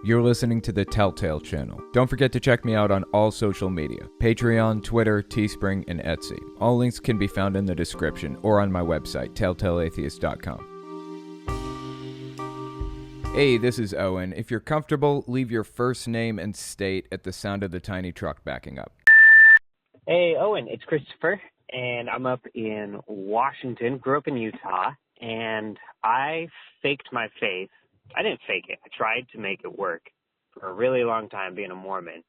You're listening to the Telltale Channel. Don't forget to check me out on all social media: Patreon, Twitter, Teespring, and Etsy. All links can be found in the description or on my website, telltaleatheist.com. Hey, this is Owen. If you're comfortable, leave your first name and state at the sound of the tiny truck backing up. Hey, Owen, it's Christopher, and I'm up in Washington, grew up in Utah, and I faked my faith. I didn't fake it. I tried to make it work for a really long time being a Mormon,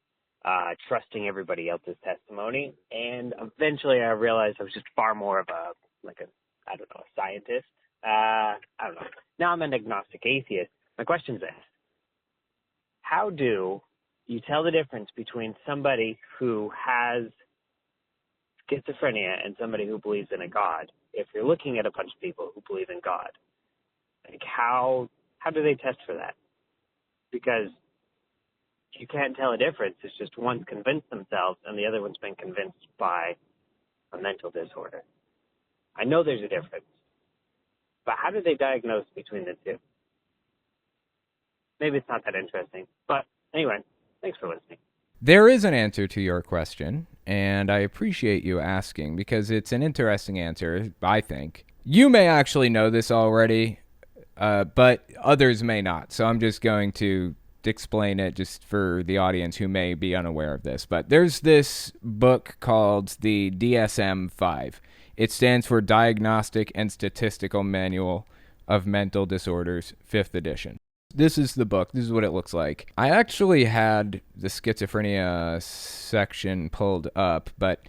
trusting everybody else's testimony, and eventually I realized I was just far more of a scientist. I don't know. Now I'm an agnostic atheist. My question is this: how do you tell the difference between somebody who has schizophrenia and somebody who believes in a God if you're looking at a bunch of people who believe in God? Like, how do they test for that? Because you can't tell a difference. It's just one's convinced themselves and the other one's been convinced by a mental disorder. I know there's a difference, but how do they diagnose between the two? Maybe it's not that interesting, but anyway, thanks for listening. There is an answer to your question, and I appreciate you asking because it's an interesting answer, I think. You may actually know this already, but others may not. So I'm just going to explain it just for the audience who may be unaware of this. But there's this book called the DSM-5. It stands for Diagnostic and Statistical Manual of Mental Disorders, 5th edition. This is the book. This is what it looks like. I actually had the schizophrenia section pulled up, but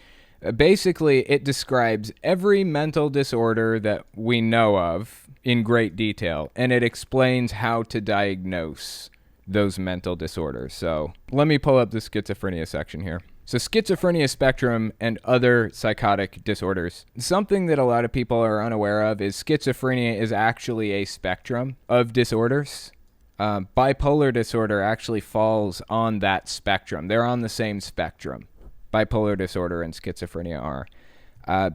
basically it describes every mental disorder that we know of in great detail, and it explains how to diagnose those mental disorders. So let me pull up the schizophrenia section here. So schizophrenia spectrum and other psychotic disorders. Something that a lot of people are unaware of is schizophrenia is actually a spectrum of disorders. Bipolar disorder actually falls on that spectrum. They're on the same spectrum. Bipolar disorder and schizophrenia are.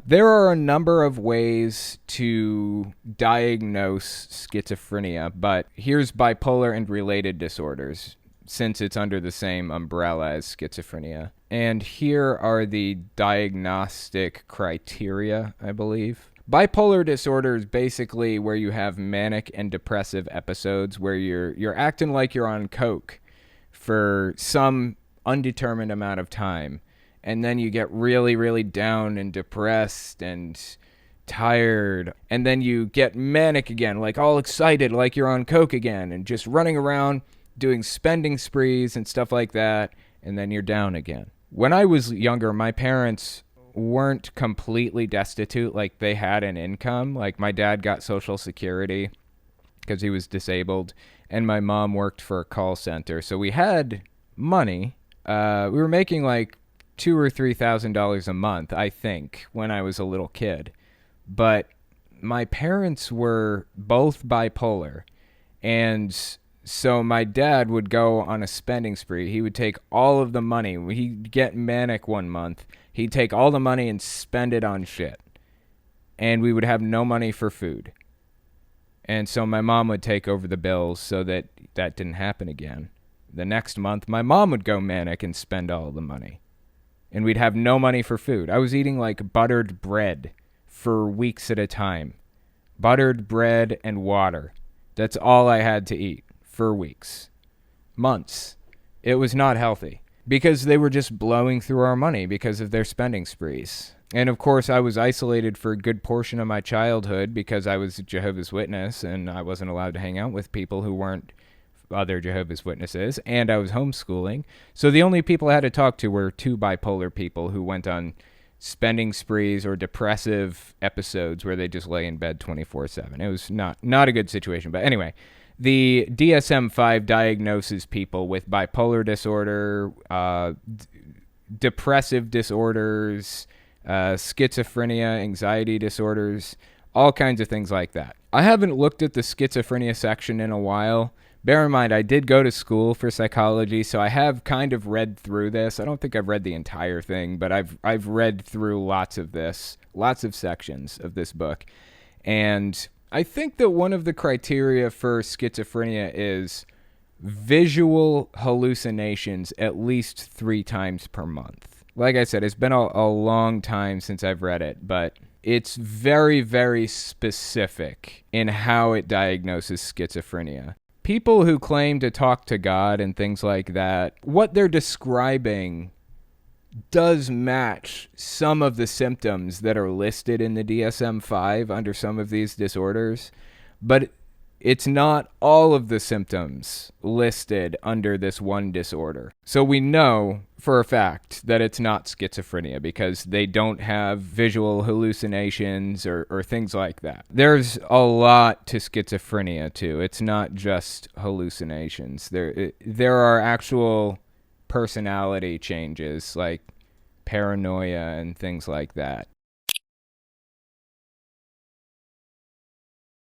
There are a number of ways to diagnose schizophrenia, but here's bipolar and related disorders, since it's under the same umbrella as schizophrenia. And here are the diagnostic criteria, I believe. Bipolar disorder is basically where you have manic and depressive episodes where you're acting like you're on coke for some undetermined amount of time. And then you get really, really down and depressed and tired. And then you get manic again, like all excited, like you're on coke again, and just running around doing spending sprees and stuff like that. And then you're down again. When I was younger, my parents weren't completely destitute. Like, they had an income. Like, my dad got Social Security because he was disabled, and my mom worked for a call center. So we had money. We were making like $2,000 or $3,000 a month, I think, when I was a little kid. But my parents were both bipolar, and so my dad would go on a spending spree. He would take all of the money. He'd get manic one month. He'd take all the money and spend it on shit. And we would have no money for food. And so my mom would take over the bills so that that didn't happen again. The next month, my mom would go manic and spend all of the money. And we'd have no money for food. I was eating like buttered bread for weeks at a time. Buttered bread and water. That's all I had to eat for weeks. Months. It was not healthy. Because they were just blowing through our money because of their spending sprees. And of course, I was isolated for a good portion of my childhood because I was a Jehovah's Witness and I wasn't allowed to hang out with people who weren't other Jehovah's Witnesses, and I was homeschooling. So the only people I had to talk to were two bipolar people who went on spending sprees or depressive episodes where they just lay in bed 24/7. It was not a good situation. But anyway, the DSM-5 diagnoses people with bipolar disorder, depressive disorders, schizophrenia, anxiety disorders, all kinds of things like that. I haven't looked at the schizophrenia section in a while. Bear in mind, I did go to school for psychology, so I have kind of read through this. I don't think I've read the entire thing, but I've read through lots of sections of this book. And I think that one of the criteria for schizophrenia is visual hallucinations at least 3 times per month. Like I said, it's been a long time since I've read it, but it's very, very specific in how it diagnoses schizophrenia. People who claim to talk to God and things like that, what they're describing does match some of the symptoms that are listed in the DSM-5 under some of these disorders, but it's not all of the symptoms listed under this one disorder. So we know for a fact that it's not schizophrenia because they don't have visual hallucinations or things like that. There's a lot to schizophrenia too. It's not just hallucinations. There are actual personality changes like paranoia and things like that.